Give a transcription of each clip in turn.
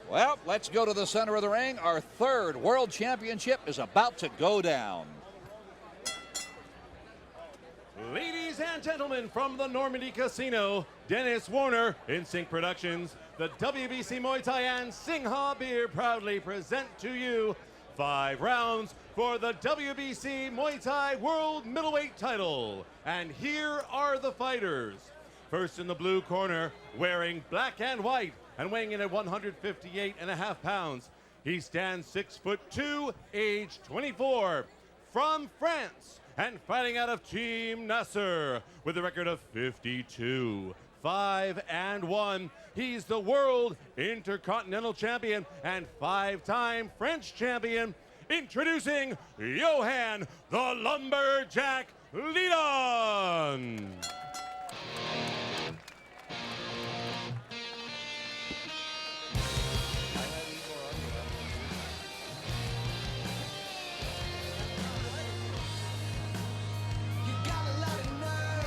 Well, let's go to the center of the ring. Our third world championship is about to go down. Ladies and gentlemen, from the Normandie Casino, Dennis Warner, Insync Productions, the WBC Muay Thai and Singha Beer proudly present to you 5 rounds for the WBC Muay Thai World Middleweight title. And here are the fighters. First in the blue corner, wearing black and white and weighing in at 158.5 pounds. He stands 6'2", age 24, from France, and fighting out of Team Nasser with a record of 52-5-1. He's the World Intercontinental Champion and 5-time French champion. Introducing Yohan the Lumberjack Lidon.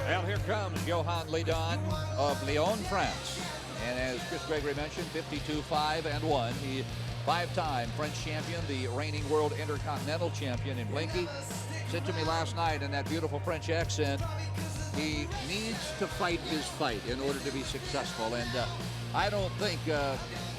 Well, here comes Yohan Lidon of Lyon, France. And as Chris Gregory mentioned, 52-5-1. He 5-time French champion, the reigning world intercontinental champion in Blinky. Said to me last night in that beautiful French accent, he needs to fight his fight in order to be successful. And I don't think the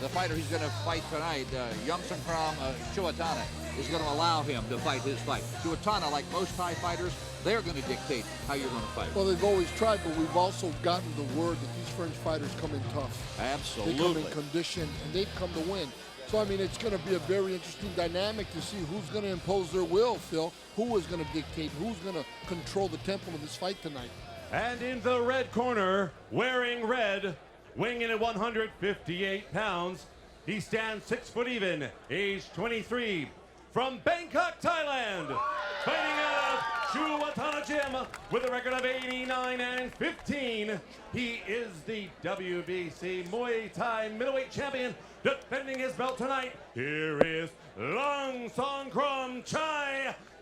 fighter he's going to fight tonight, Lamsongkram Chuwattana, is going to allow him to fight his fight. Chuwattana, like most Thai fighters, they're going to dictate how you're going to fight. Well, they've always tried, but we've also gotten the word that these French fighters come in tough. Absolutely. They come in condition, and they've come to win. So, I mean, it's going to be a very interesting dynamic to see who's going to impose their will, Phil, who is going to dictate, who's going to control the tempo of this fight tonight. And in the red corner, wearing red, weighing in at 158 pounds, he stands 6 foot even, age 23, from Bangkok, Thailand, fighting out of Chuwattana Gym with a record of 89-15. He is the WBC Muay Thai middleweight champion, defending his belt tonight. Here is Lamsongkram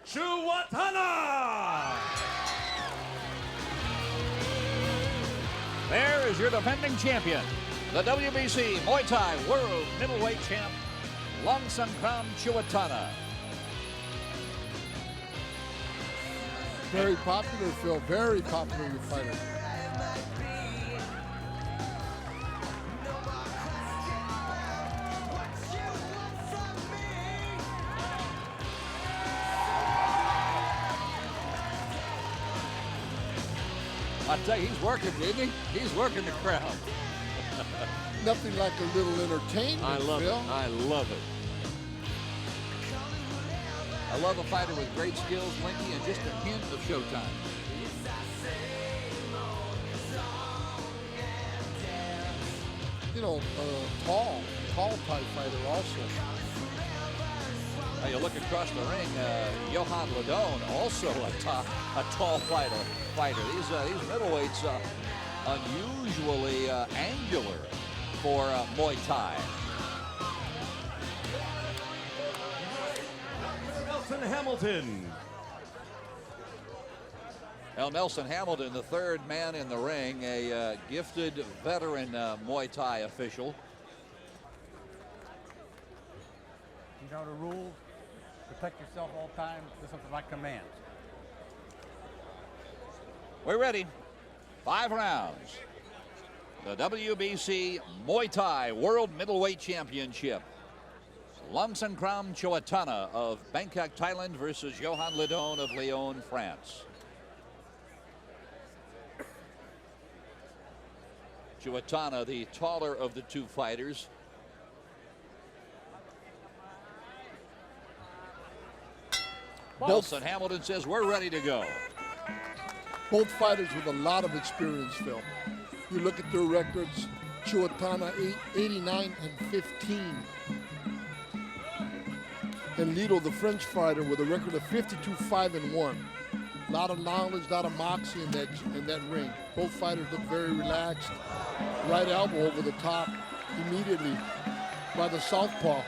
Chuwattana. There is your defending champion, the WBC Muay Thai World Middleweight Champ, Lamsongkram Chuwattana. Very popular, Phil. Very popular fighter. I tell you, he's working, isn't he? He's working the crowd. Nothing like a little entertainment, I love Phil. it. I love it. I love a fighter with great skills, Linky, and just a hint of showtime. You know, tall type fighter also. Now you look across the ring, Yohan Lidon, also a tall fighter. These middleweights unusually angular for Muay Thai. Nelson Hamilton. Nelson Hamilton, the third man in the ring, a gifted veteran Muay Thai official. You know the rules. Protect yourself all the time. Listen to my commands. We're ready. 5 rounds. The WBC Muay Thai World Middleweight Championship. Lamsongkram Chuwattana of Bangkok, Thailand versus Yohan Lidon of Lyon, France. Chuwattana, the taller of the two fighters. Nelson Hamilton says we're ready to go. Both fighters with a lot of experience, Phil. You look at their records, Chuwattana 89-15. And Lidon, the French fighter, with a record of 52-5-1. A lot of knowledge, a lot of moxie in that ring. Both fighters look very relaxed. Right elbow over the top immediately by the southpaw.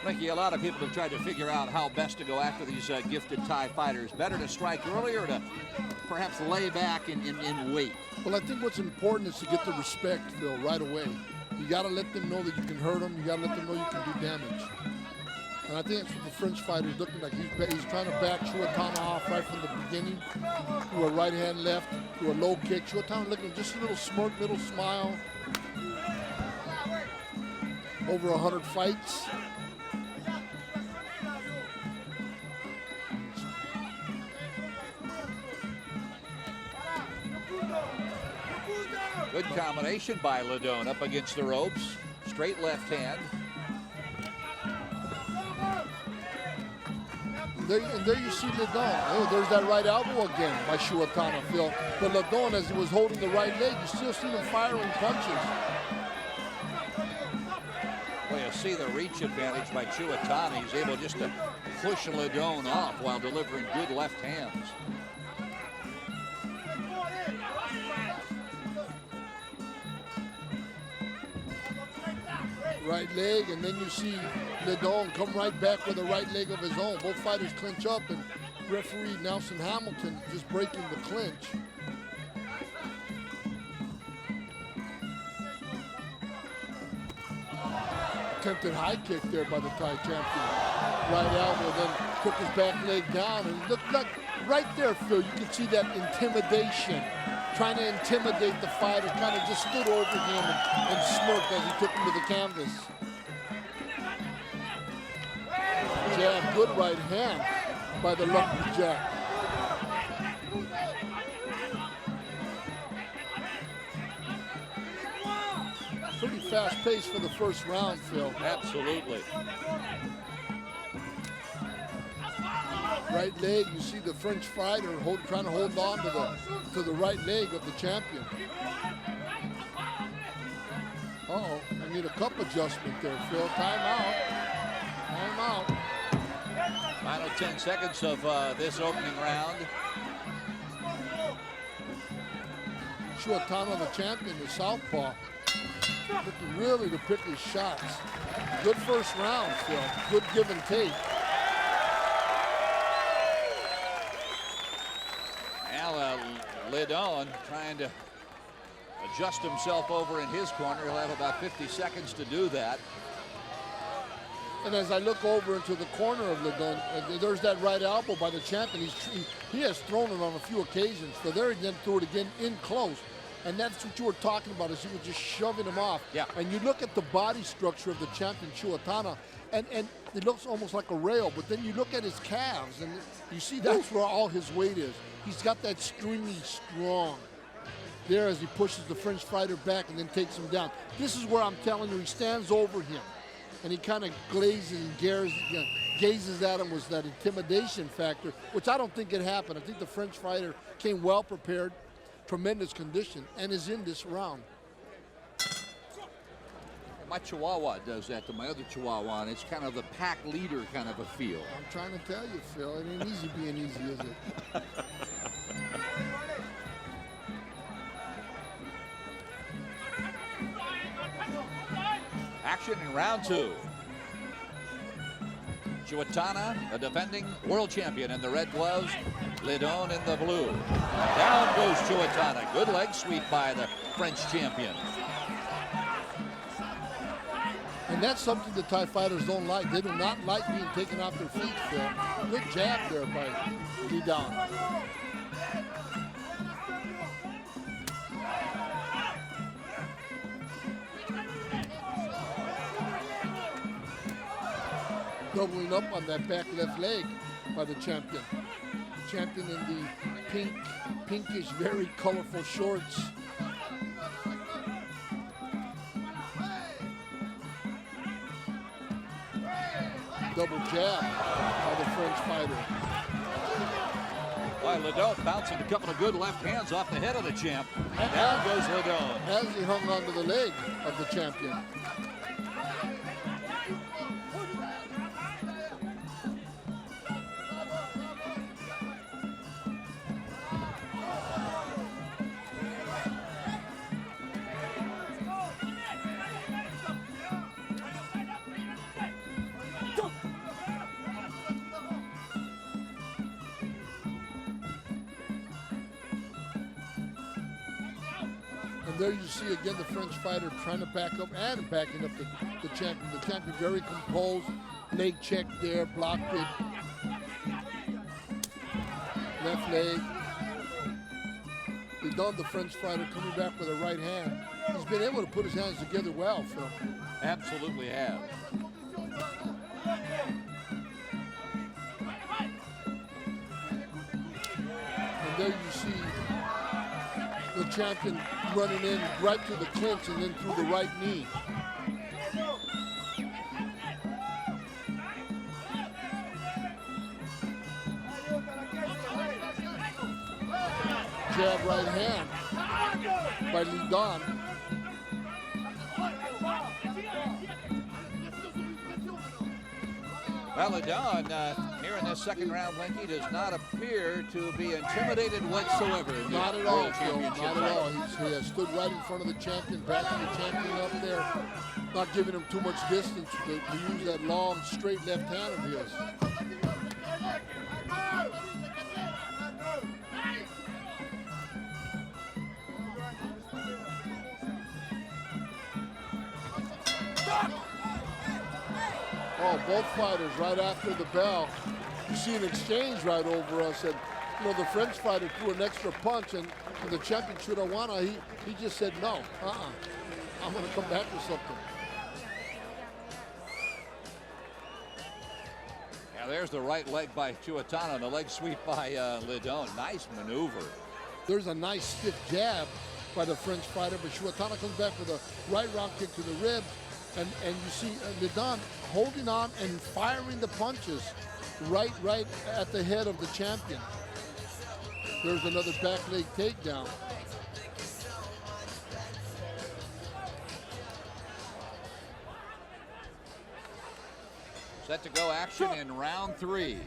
Mickey, a lot of people have tried to figure out how best to go after these gifted Thai fighters. Better to strike early or to perhaps lay back and wait? Well, I think what's important is to get the respect, Phil, right away. You got to let them know that you can hurt them. You got to let them know you can do damage. And I think that's what the French fighter is looking like. He's trying to back Chuwattana off right from the beginning, through a right hand left, through a low kick. Chuwattana looking just a little smirk, little smile. Over 100 fights. Good combination by Lidon up against the ropes. Straight left hand. And there you see Lidon. Oh, there's that right elbow again by Chuwattana, Phil. But Lidon, as he was holding the right leg, you still see him firing punches. Well, you see the reach advantage by Chuwattana. He's able just to push Lidon off while delivering good left hands. Right leg, and then you see Lidon come right back with a right leg of his own. Both fighters clinch up, and referee Nelson Hamilton just breaking the clinch. Attempted high kick there by the Thai champion. Right elbow, then took his back leg down, and it looked like right there, Phil, you could see that intimidation. Trying to intimidate the fighter, kind of just stood over him and smirked as he took him to the canvas. Jab, good right hand by the lumberjack. Pretty fast pace for the first round, Phil. Absolutely. Right leg, you see the French fighter trying to hold on to the right leg of the champion. Uh-oh, I need a cup adjustment there, Phil. Time out. Time out. Final 10 seconds of this opening round. Chuwattana, the champion, the southpaw, looking really to pick his shots. Good first round, Phil. Good give and take. Now Lidon trying to adjust himself over in his corner. He'll have about 50 seconds to do that. And as I look over into the corner of Lidon, there's that right elbow by the champion. He has thrown it on a few occasions. So there he then threw it again in close. And that's what you were talking about, is he was just shoving him off. Yeah. And you look at the body structure of the champion, Chuwattana, and it looks almost like a rail, but then you look at his calves, and you see that's where all his weight is. He's got that stringy strong there as he pushes the French fighter back and then takes him down. This is where I'm telling you, he stands over him, and he kind of glazes and gazes at him. Was that intimidation factor, which I don't think it happened. I think the French fighter came well prepared, tremendous condition, and is in this round. My Chihuahua does that to my other Chihuahua, and it's kind of the pack leader kind of a feel. I'm trying to tell you, Phil, it ain't easy being easy, is it? Action in round two. Chuwattana, a defending world champion in the red gloves. Lidon in the blue. Down goes Chuwattana. Good leg sweep by the French champion. And that's something the Thai fighters don't like. They do not like being taken off their feet, Phil. Good jab there by Lidon. Doubling up on that back left leg by the champion. Champion in the pinkish, very colorful shorts. Double jab by the French fighter. By Lidon bouncing a couple of good left hands off the head of the champ. Down goes Lidon. As he hung onto the leg of the champion. And there you see again the French fighter trying to back up and backing up the champion. The champion very composed, leg check there, blocked it. Left leg. Lidon, the French fighter, coming back with a right hand. He's been able to put his hands together well, Phil. Absolutely have. And there you see the champion running in right to the clinch and then through the right knee. Jab right hand by Lidon. Well, Lidon, here in this second round, Linky, does not appear to be intimidated whatsoever. Not at all, Phil. Not at all. He has stood right in front of the champion, backing the champion up there, not giving him too much distance to use that long, straight left hand of his. Oh, both fighters right after the bell. You see an exchange right over us, and you know the French fighter threw an extra punch, and the champion Chuwattana, he just said no. I'm going to come back with something. Yeah, there's the right leg by Chuwattana, and the leg sweep by Lidon. Nice maneuver. There's a nice stiff jab by the French fighter, but Chuwattana comes back with a right round kick to the ribs. And you see Lidon holding on and firing the punches right at the head of the champion. There's another back leg takedown. Set to go action in round 3.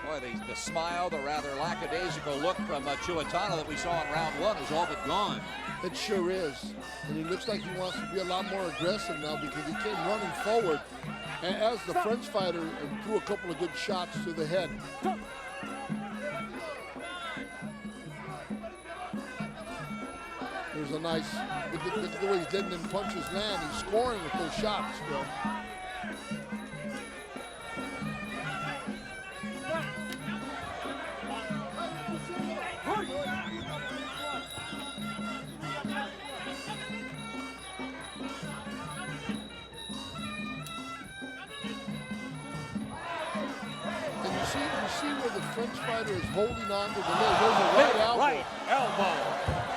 Boy, the smile, the rather lackadaisical look from Chuwattana that we saw in round 1 is all but gone. It sure is. And he looks like he wants to be a lot more aggressive now because he came running forward. And as the French fighter threw a couple of good shots to the head. There's a nice, look at the way he's letting them punches land. He's scoring with those shots, Bill. You see where the French fighter is holding on to the leg. There's a right elbow. Right elbow.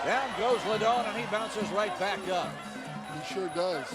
Down goes Lidon, and he bounces right back up. He sure does.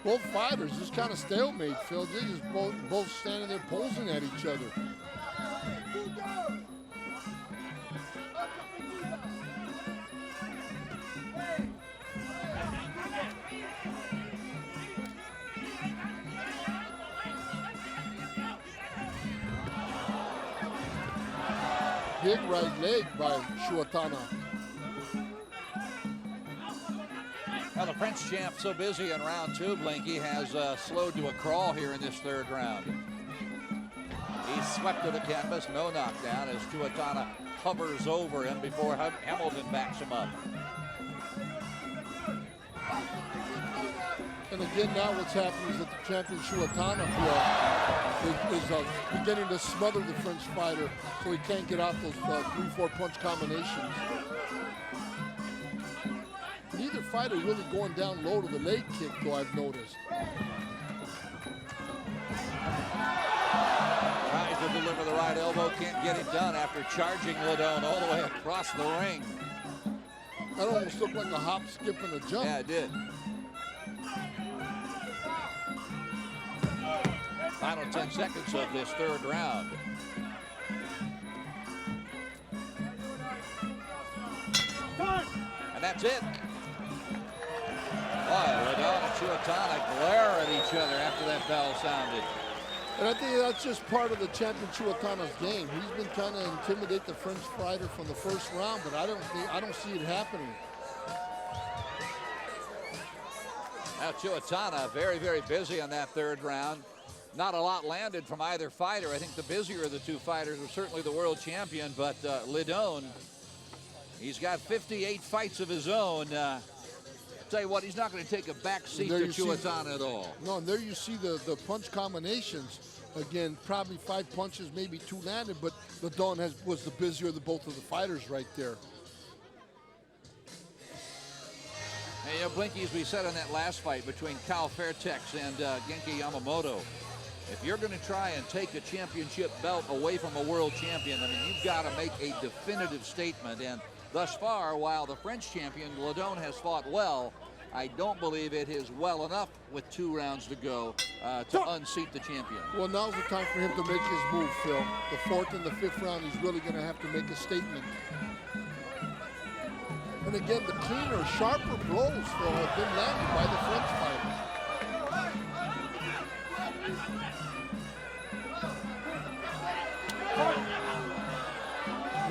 Both fighters just kind of stalemate, Phil. They're just both standing there posing at each other. Big right leg by Chuwattana. Well, the French champ, so busy in round 2, Blinky, has slowed to a crawl here in this third round. He's swept to the canvas, no knockdown, as Chuwattana hovers over him before Hamilton backs him up. And again, now what's happening is that the champion Chuwattana is beginning to smother the French fighter so he can't get out those 3-4 punch combinations. Neither fighter really going down low to the leg kick, though, I've noticed. Tries to deliver the right elbow, can't get it done after charging Lidon all the way across the ring. That almost looked like a hop, skip, and a jump. Yeah, it did. Final 10 seconds of this third round. And that's it. Boy, Lidon and Chuwattana glare at each other after that bell sounded. And I think that's just part of the champion Chuwattana's game. He's been trying to intimidate the French fighter from the first round, but I don't see it happening. Now Chuwattana very, very busy on that third round. Not a lot landed from either fighter. I think the busier of the two fighters was certainly the world champion, but Lidon, he's got 58 fights of his own. Tell you what, he's not going to take a back seat to Chuwattana at all. No, and there you see the punch combinations. Again, probably 5 punches, maybe 2 landed, but Lidon was the busier of both of the fighters right there. And you know, Blinky, as we said on that last fight between Cal Fairtex and Genki Yamamoto, if you're going to try and take a championship belt away from a world champion, I mean, you've got to make a definitive statement. And thus far, while the French champion, Lidon, has fought well, I don't believe it is well enough with 2 rounds to go to unseat the champion. Well, now's the time for him to make his move, Phil. The 4th and the 5th round, he's really going to have to make a statement. And again, the cleaner, sharper blows, Phil, have been landed by the French fighter.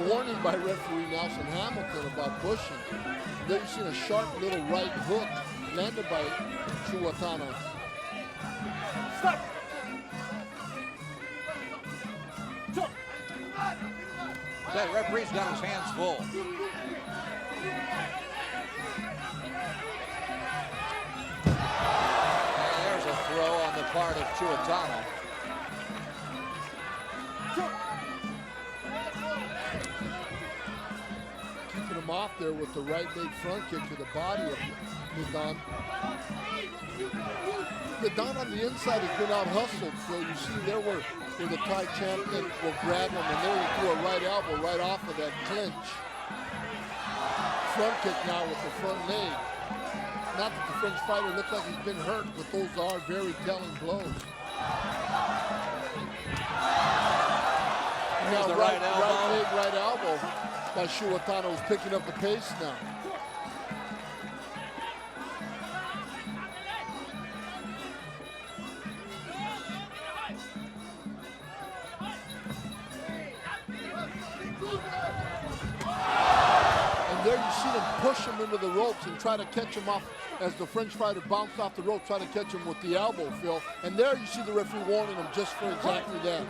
Warning by referee Nelson Hamilton about pushing. There you see a sharp little right hook landed by Chuwattana. Stop! That referee's got his hands full. And there's a throw on the part of Chuwattana. Keeping him off there with the right leg front kick to the body of Lidon. Lidon on the inside has been out hustled, so you see there where the Thai champion will grab him, and there he threw a right elbow right off of that clinch. Front kick now with the front leg. Not that the French fighter looks like he's been hurt, but those are very telling blows. Now the right elbow. leg, right elbow by Chuwattana, who's picking up the pace now. And there you see them push him into the ropes and try to catch him off as the French fighter bounced off the rope, trying to catch him with the elbow, Phil. And there you see the referee warning him just for exactly that.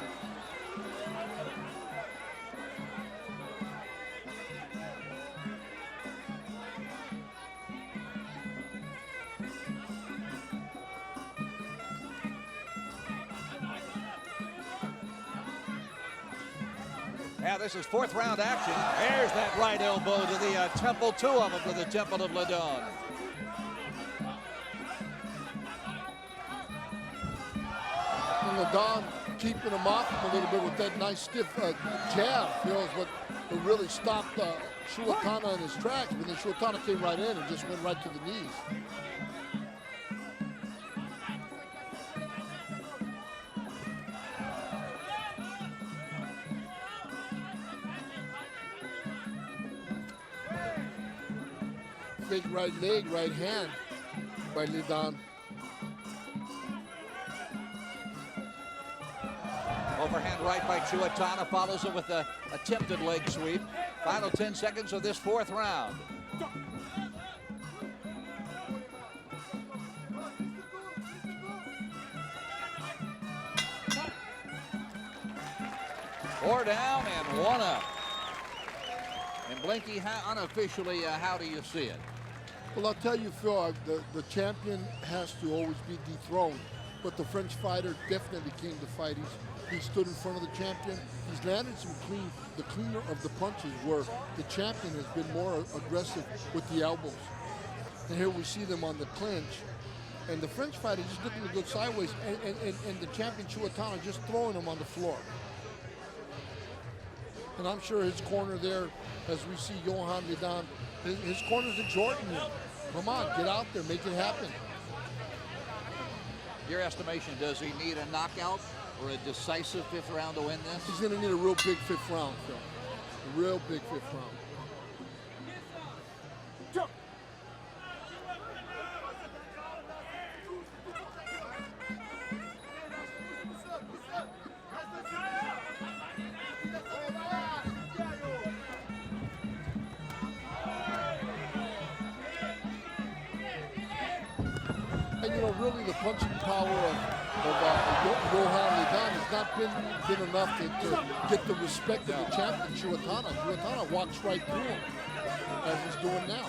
Now this is 4th round action. There's that right elbow to the temple, 2 of them to the temple of Lidon. And Lidon keeping him off him a little bit with that nice stiff jab, Phil, is what really stopped Chuwattana in his tracks. But then Chuwattana came right in and just went right to the knees. Big right leg, right hand by Lidon. Overhand right by Chuwattana, follows it with a attempted leg sweep. Final 10 seconds of this 4th round. Four down and 1 up. And Blinky, unofficially, how do you see it? Well, I'll tell you, Phil, the champion has to always be dethroned. But the French fighter definitely came to fight. He stood in front of the champion. He's landed some the cleaner of the punches, where the champion has been more aggressive with the elbows. And here we see them on the clinch. And the French fighter just looking to go sideways, and the champion Chuwattana just throwing him on the floor. And I'm sure his corner there, as we see Yohan Lidon, his corner's exhorting him. Come on, get out there, make it happen. Your estimation, does he need a knockout or a decisive 5th round to win this? He's going to need a real big 5th round, Phil. A real big 5th round. And you know, really the punching power of Yohan Lidon has not been enough to get the respect of the champion, Chuwattana. Chuwattana walks right through him, as he's doing now.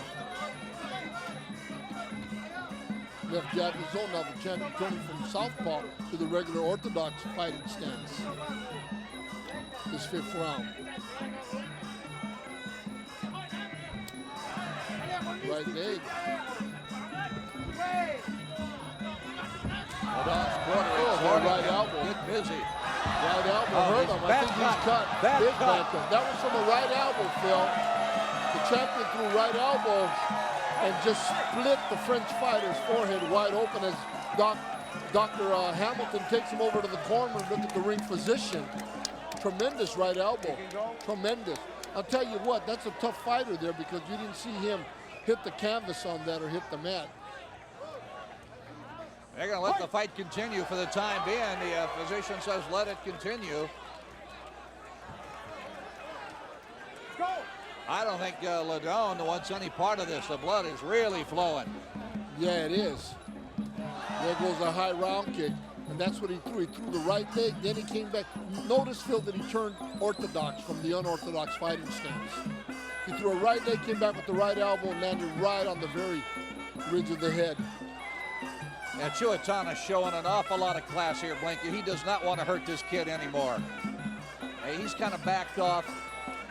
Left jab in zone. Now the champion turning from southpaw to the regular orthodox fighting stance. This 5th round. Right leg. Right elbow. Get busy. Right elbow hurt him. I think he's cut. Big back. That was from a right elbow, Phil. The champion threw right elbow and just split the French fighter's forehead wide open as Dr. Hamilton takes him over to the corner and look at the ring physician. Tremendous right elbow. Tremendous. I'll tell you what, that's a tough fighter there because you didn't see him hit the canvas on that or hit the mat. They're going to let the fight continue for the time being. The physician says let it continue. I don't think Lidon wants any part of this. The blood is really flowing. Yeah, it is. There goes a high round kick, and that's what he threw. He threw the right leg, then he came back. Notice, Phil, that he turned orthodox from the unorthodox fighting stance. He threw a right leg, came back with the right elbow, and landed right on the very ridge of the head. Now, Chuwattana's showing an awful lot of class here, Blinky. He does not want to hurt this kid anymore. Hey, he's kind of backed off.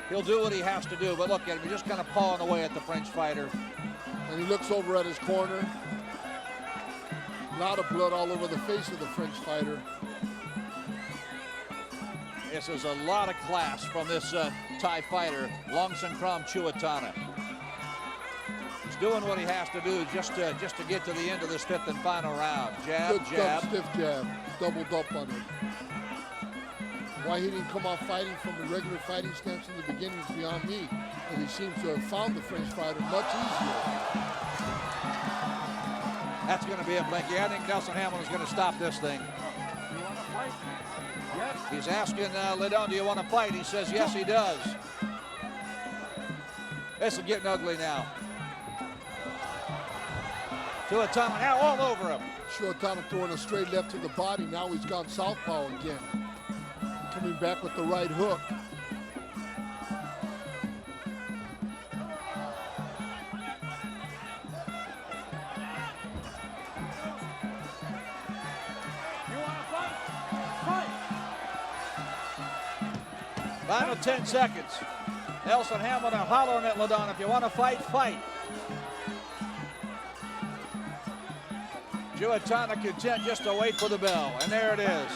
He'll do what he has to do, but look at him. He's just kind of pawing away at the French fighter. And he looks over at his corner. A lot of blood all over the face of the French fighter. This is a lot of class from this Thai fighter, Lamsongkram Chuwattana. He's doing what he has to do just to get to the end of this 5th and final round. Jab, Good jab. Stiff jab. Doubled up on it. Why he didn't come out fighting from a regular fighting stance in the beginning is beyond me. And he seems to have found the French fighter much easier. That's going to be it, Blinky. I think Nelson Hamilton's going to stop this thing. You want to fight? Yes. He's asking Lidon, do you want to fight? He says, yes, he does. This is getting ugly now. Chuwattana now all over him. Chuwattana throwing a straight left to the body. Now he's gone southpaw again. Coming back with the right hook. Final 10 seconds. Nelson Hamilton hollering at Lidon, if you want to fight, fight. Chuwattana content just to wait for the bell, and there it is.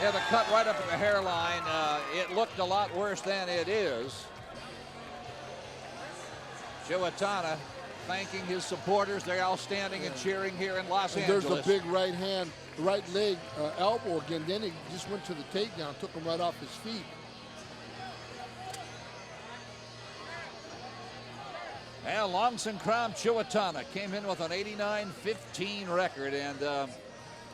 Yeah, the cut right up at the hairline. It looked a lot worse than it is. Chuwattana thanking his supporters. They're all standing and cheering here in Los Angeles. There's a big right hand, right leg, elbow again. Then he just went to the takedown, took him right off his feet. And Lamsongkram Chuwattana came in with an 89-15 record, and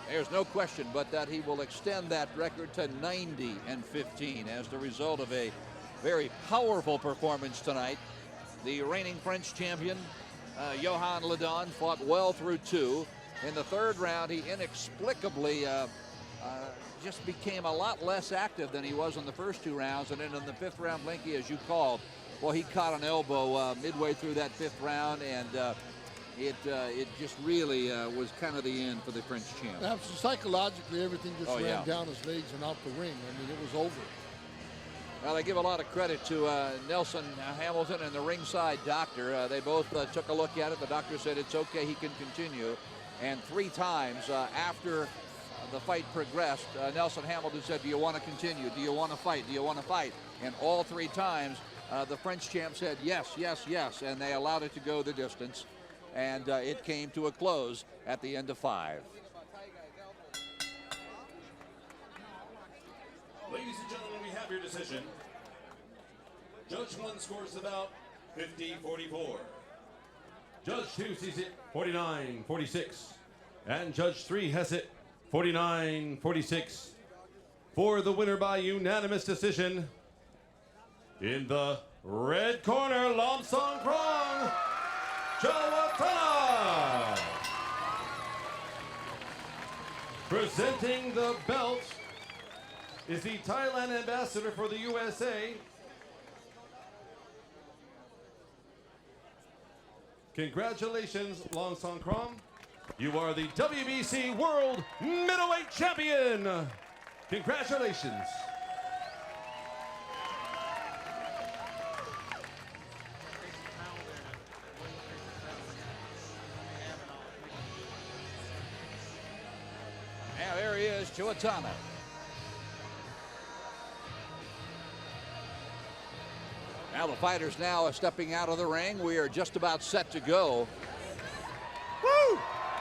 there's no question but that he will extend that record to 90-15 as the result of a very powerful performance tonight. The reigning French champion, Yohan Lidon, fought well through 2. In the 3rd round, he inexplicably just became a lot less active than he was in the first 2 rounds. And then in the 5th round, Blinky, as you called, well, he caught an elbow midway through that 5th round, and it just really was kind of the end for the French champ. Psychologically, everything just ran down his legs and out the ring. I mean, it was over. Well, I give a lot of credit to Nelson Hamilton and the ringside doctor. They both took a look at it. The doctor said it's okay, he can continue. And 3 times after the fight progressed, Nelson Hamilton said, do you want to continue? Do you want to fight? Do you want to fight? And all 3 times, the French champ said yes, yes, yes, and they allowed it to go the distance. And it came to a close at the end of 5. Ladies and gentlemen, we have your decision. Judge 1 scores about 50-44. Judge 2 sees it 49-46. And Judge 3 has it 49-46. For the winner by unanimous decision, in the red corner, Lamsongkram Chuwattana. Presenting the belt is the Thailand ambassador for the USA. Congratulations, Lamsongkram. You are the WBC World Middleweight Champion. Congratulations. Now there he is, Chuwattana. Now the fighters now are stepping out of the ring. We are just about set to go.